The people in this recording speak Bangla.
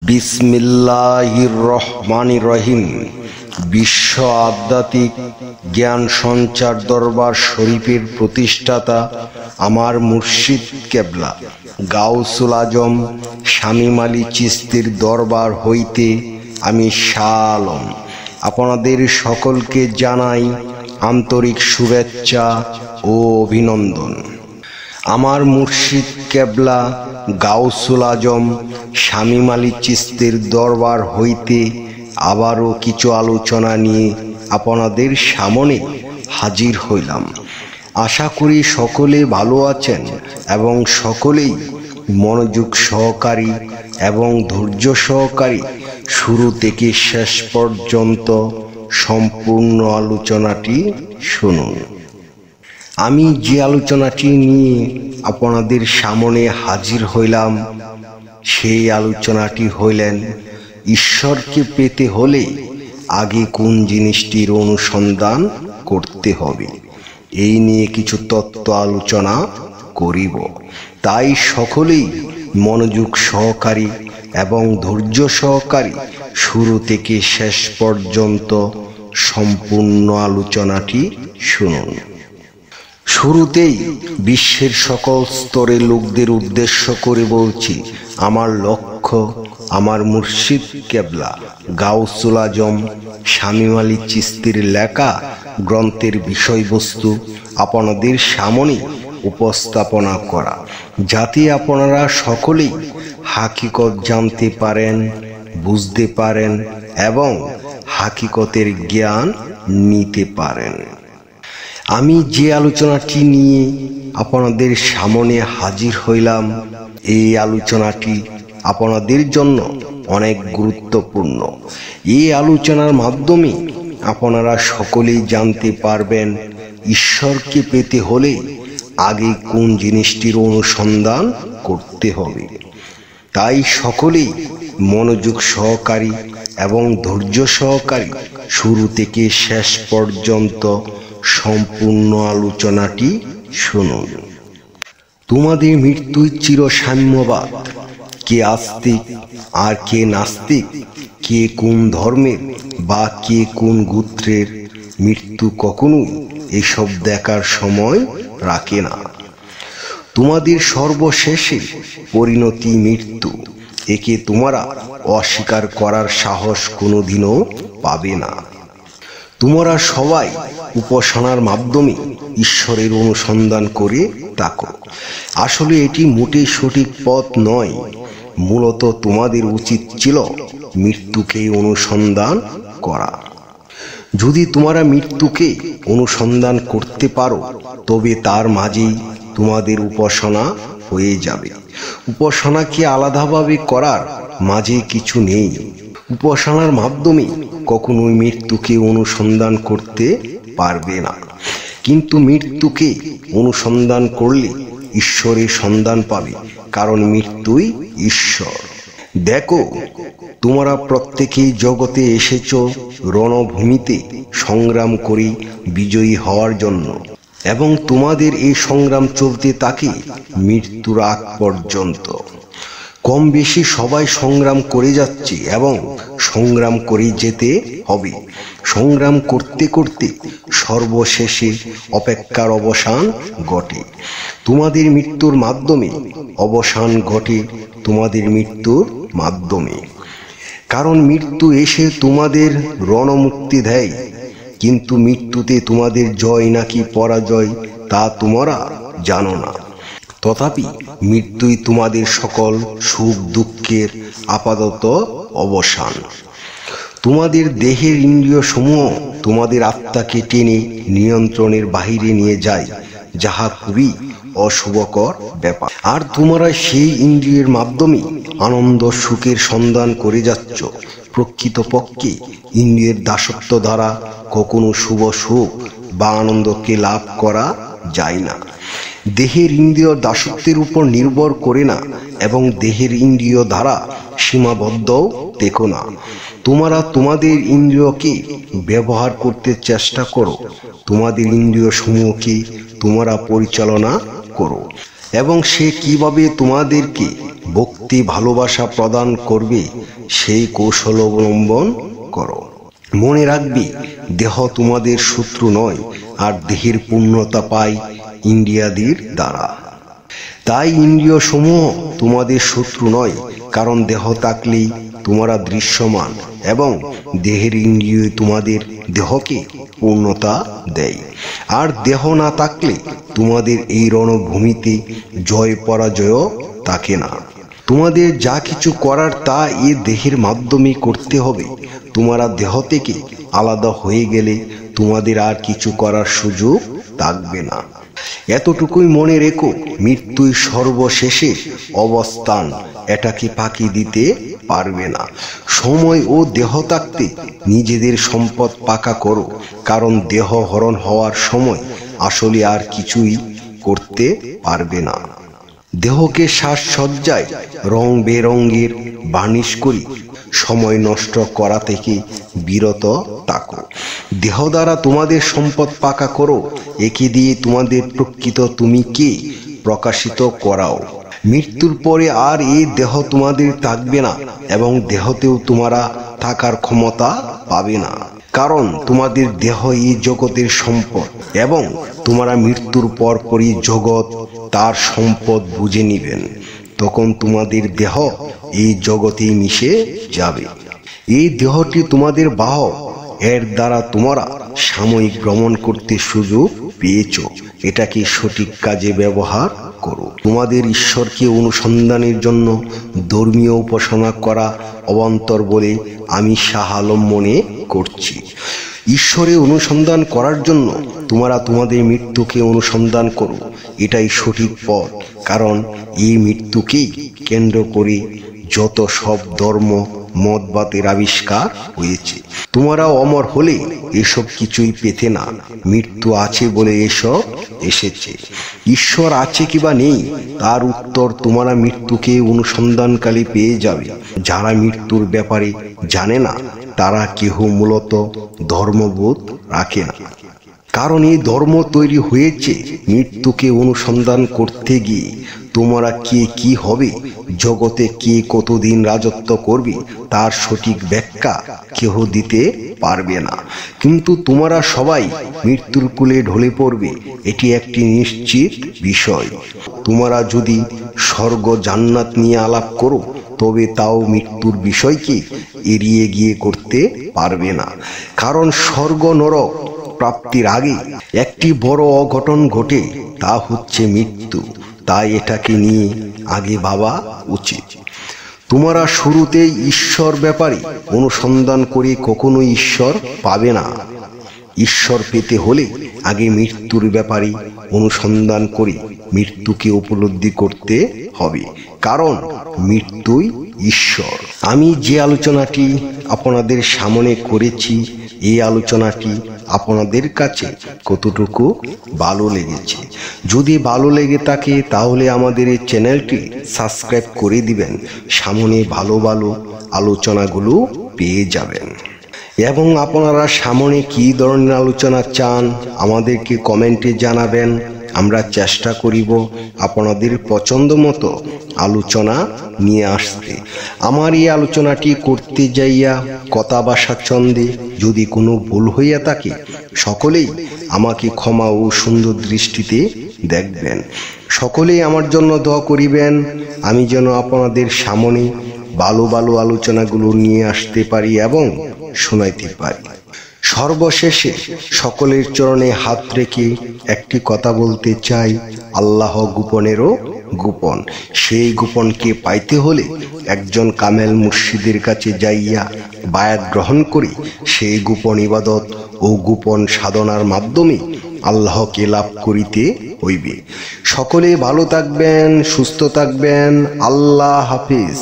বিসমিল্লাহির রহমানির রহিম। বিশ্ব আধ্যাত্মিক জ্ঞান সঞ্চার দরবার শরীফের প্রতিষ্ঠাতা আমার মুর্শিদ কেবলা গাউসুল আজম শামীম আলী চিশতির দরবার হইতে আমি শাহ আলম আপনাদের সকলকে জানাই আন্তরিক শুভেচ্ছা ও অভিনন্দন। আমার মুর্শিদ কেবলা গাউসুল আজম শামীম আলী চিশতির দরবার হইতে আবারও কিছু আলোচনা নিয়ে আপনাদের সামনে হাজির হইলাম। আশা করি সকলে ভালো আছেন এবং সকলেই মনোযোগ সহকারী এবং ধৈর্য সহকারী শুরু থেকে শেষ পর্যন্ত সম্পূর্ণ আলোচনাটি শুনুন। আমি যে আলোচনাটি নিয়ে আপনাদের সামনে হাজির হইলাম সেই আলোচনাটি হইলেন ঈশ্বরকে পেতে হলে আগে কোন জিনিসটির অনুসন্ধান করতে হবে। এই নিয়ে কিছু তত্ত্ব আলোচনা করিব, তাই সকলেই মনোযোগ সহকারী এবং ধৈর্য সহকারী শুরু থেকে শেষ পর্যন্ত সম্পূর্ণ আলোচনাটি শুনুন। শুরুতেই বিশ্বের সকল স্তরের লোকদের উদ্দেশ্য করে বলছি, আমার লক্ষ্য আমার মুর্শিদ কেবলা গাউসুল আজম শামীম আলী চিশতির লেখা গ্রন্থের বিষয়বস্তু আপনাদের সামনে উপস্থাপনা করা, যাতে আপনারা সকলেই হাকিকত জানতে পারেন, বুঝতে পারেন এবং হাকিকতের জ্ঞান নিতে পারেন। আমি যে আলোচনাটি নিয়ে আপনাদের সামনে হাজির হইলাম, এই আলোচনাটি আপনাদের জন্য অনেক গুরুত্বপূর্ণ। এই আলোচনার মাধ্যমে আপনারা সকলেই জানতে পারবেন ঈশ্বরকে পেতে হলে আগে কোন জিনিসটির অনুসন্ধান করতে হবে। তাই সকলেই মনোযোগ সহকারী এবং ধৈর্য সহকারী শুরু থেকে শেষ পর্যন্ত সম্পূর্ণ আলোচনাটি শুনুন। তোমাদের মৃত্যুই চিরসাম্যবাদ। কে আস্তিক আর কে নাস্তিক, কে কোন ধর্মের বা কে কোন গোত্রের, মৃত্যু কখনোই এসব দেখার সময় রাখে না। তোমাদের সর্বশেষে পরিণতি মৃত্যু, একে তোমরা অস্বীকার করার সাহস কোনোদিনও পাবে না। তোমরা সবাই উপাসনার মাধ্যমে ঈশ্বরের অনুসন্ধান করে থাকো। আসলে এটি মোটেই সঠিক পথ নয়। মূলত তোমাদের উচিত ছিল মৃত্যুকে অনুসন্ধান করা। যদি তোমরা মৃত্যুকে অনুসন্ধান করতে পারো তবে তার মাঝেই তোমাদের উপাসনা হয়ে যাবে। উপাসনাকে আলাদাভাবে করার মাঝে কিছু নেই। উপাসনার মাধ্যমে কখনোই মৃত্যুকে অনুসন্ধান করতে পারবে না, কিন্তু মৃত্যুকে অনুসন্ধান করলে ঈশ্বরের সন্ধান পাবে, কারণ মৃত্যুই ঈশ্বর। দেখো, তোমরা প্রত্যেকেই জগতে এসেছ রণভূমিতে সংগ্রাম করে বিজয়ী হওয়ার জন্য, এবং তোমাদের এই সংগ্রাম চলতে থাকে মৃত্যুর আগ পর্যন্ত। কম বেশি সবাই সংগ্রাম করে যাচ্ছে এবং সংগ্রাম করে যেতে হবে। সংগ্রাম করতে করতে সর্বশেষে অপেক্ষার অবসান ঘটে। তোমাদের মৃত্যুর মাধ্যমে অবসান ঘটে, তোমাদের মৃত্যুর মাধ্যমে। কারণ মৃত্যু এসে তোমাদের রণমুক্তি দেয়, কিন্তু মৃত্যুতে তোমাদের জয় নাকি পরাজয় তা তোমরা জানো না। তথাপি মৃত্যুই তোমাদের সকল সুখ দুঃখের আপাতত অবসান। তোমাদের দেহের ইন্দ্রিয় সমূহ তোমাদের আত্মাকে টেনে নিয়ন্ত্রণের বাহিরে নিয়ে যায়, যাহা খুবই অশুভকর ব্যাপার। আর তোমরা সেই ইন্দ্রিয়ের মাধ্যমে আনন্দ সুখের সন্ধান করে যাচ্ছ। প্রকৃতপক্ষে ইন্দ্রিয়ের দাসত্ব দ্বারা কখনো শুভ সুখ বা আনন্দকে লাভ করা যায় না। দেহের ইন্দ্রিয় দাসত্বের উপর নির্ভর করে না এবং দেহের ইন্দ্রিয় দ্বারা সীমাবদ্ধ দেখো না। তোমরা তোমাদের ইন্দ্রিয়কে ব্যবহার করতে চেষ্টা করো, তোমাদের ইন্দ্রিয় সমূহকে তোমরা পরিচালনা করো। এবং সে কিভাবে তোমাদেরকে ভক্তি ভালোবাসা প্রদান করবে সেই কৌশল অবলম্বন করো। মনে রাখবে, দেহ তোমাদের শত্রু নয়, আর দেহের পূর্ণতা পায় ইন্দ্রিয়াদির দ্বারা। তাই ইন্দ্রিয় সমূহ তোমাদের শত্রু নয়, কারণ দেহ থাকলেই তোমরা দৃশ্যমান এবং দেহের ইন্দ্রিয় তোমাদের দেহকে পূর্ণতা দেয়। আর দেহ না থাকলে তোমাদের এই রণভূমিতে জয় পরাজয় থাকে না। তোমাদের যা কিছু করার তা এই দেহের মাধ্যমে করতে হবে। তোমরা দেহ থেকে আলাদা হয়ে গেলে তোমাদের আর কিছু করার সুযোগ থাকবে না। এতটুকুই মনে রেখো, মৃত্যুই সর্বশেষে অবস্থান, এটাকে ফাঁকি দিতে পারবে না। সময় ও দেহ থাকতে নিজেদের সম্পদ পাকা করো, কারণ দেহ হরণ হওয়ার সময় আসলে আর কিছুই করতে পারবে না। দেহকে সাজসজ্জায় রং বেরঙের বার্নিশ করি সময় নষ্ট করা থেকে বিরত থাকো। দেহ দ্বারা তোমাদের সম্পদ পাকা করো, একে দিয়ে তোমাদের প্রকৃত তুমি কে প্রকাশিত করাও। মৃত্যুর পরে আর এই দেহ তোমাদের থাকবে না এবং দেহতেও তোমরা থাকার ক্ষমতা পাবে না, কারণ তোমাদের দেহ এই জগতের সম্পদ এবং তোমরা মৃত্যুর পরপরই জগৎ তার সম্পদ বুঝে নিবেন। তখন তোমাদের দেহ এই জগতে মিশে যাবে। এই দেহটি তোমাদের বাহক, এর দ্বারা তোমরা সাময়িক ভ্রমণ করতে সুযোগ পেয়েছ। এটাকে সঠিক কাজে ব্যবহার করো। তোমাদের ঈশ্বরকে অনুসন্ধানের জন্য ধর্মীয় উপাসনা করা অবান্তর বলে আমি শাহ আলম মনে করছি। ঈশ্বরে অনুসন্ধান করার জন্য তোমরা তোমাদের মৃত্যুকে অনুসন্ধান করো, এটাই সঠিক পথ। কারণ এই মৃত্যুকেই কেন্দ্র করে যত সব ধর্ম মতবাদের আবিষ্কার হয়েছে। তোমরা অমর হলে এসব কিছুই পেতে না। মৃত্যু আছে বলে এসব এসেছে। ঈশ্বর আছে কিবা নেই তার উত্তর তোমরা মৃত্যুকে অনুসন্ধানকালে পেয়ে যাবে। যারা মৃত্যুর ব্যাপারে জানে না তারা কেহ মূলত ধর্মবোধ রাখে না, কারণ এই ধর্ম তৈরি হয়েছে মৃত্যুকে অনুসন্ধান করতে গিয়ে। তোমরা কে কি হবে, জগতে কে কতদিন রাজত্ব করবে তার সঠিক ব্যাখ্যা কেহ দিতে পারবে না। কিন্তু তোমরা সবাই মৃত্যুর কূলে ঢলে পড়বে, এটি একটি নিশ্চিত বিষয়। তোমরা যদি স্বর্গ জান্নাত নিয়ে আলাপ করো তবে তাও মৃত্যুর বিষয়কে এড়িয়ে গিয়ে করতে পারবে না, কারণ স্বর্গ নরক প্রাপ্তির আগে একটি বড় অঘটন ঘটে, তা হচ্ছে মৃত্যু। তাই এটাকে নিয়ে আগে ভাবা উচিত। তোমরা শুরুতেই ঈশ্বর ব্যাপারে অনুসন্ধান করে কখনো ঈশ্বর পাবে না। ঈশ্বর পেতে হলে আগে মৃত্যুর ব্যাপারে অনুসন্ধান করে মৃত্যুকে উপলব্ধি করতে হবে, কারণ মৃত্যুই ঈশ্বর। আমি যে আলোচনাটি আপনাদের সামনে করেছি, এই আলোচনাটি আপনাদের কাছে কতটুকু ভালো লেগেছে? যদি ভালো লেগে থাকে তাহলে আমাদের এই চ্যানেলটি সাবস্ক্রাইব করে দিবেন। সামনে ভালো ভালো আলোচনাগুলো পেয়ে যাবেন। এবং আপনারা সামনে কী ধরনের আলোচনা চান আমাদেরকে কমেন্টে জানাবেন। আমরা চেষ্টা করিব আপনাদের পছন্দ মতো আলোচনা নিয়ে আসতে। আমার এই আলোচনাটি করতে যাইয়া কথা ভাষা ছন্দে যদি কোনো ভুল হইয়া থাকে সকলেই আমাকে ক্ষমা ও সুন্দর দৃষ্টিতে দেখবেন। সকলেই আমার জন্য দোয়া করিবেন, আমি যেন আপনাদের সামনে ভালো ভালো আলোচনাগুলো নিয়ে আসতে পারি এবং শোনাইতে পারি। সর্বশেষে সকলের চরণে হাত রেখে একটি কথা বলতে চাই, আল্লাহ গোপনেরও গোপন। সেই গোপনকে পাইতে হলে একজন কামেল মুর্শিদের কাছে যাইয়া বায়াত গ্রহণ করে সেই গোপন ইবাদত ও গোপন সাধনার মাধ্যমে আল্লাহকে লাভ করিতে হইবে। সকলে ভালো থাকবেন, সুস্থ থাকবেন। আল্লাহ হাফিজ।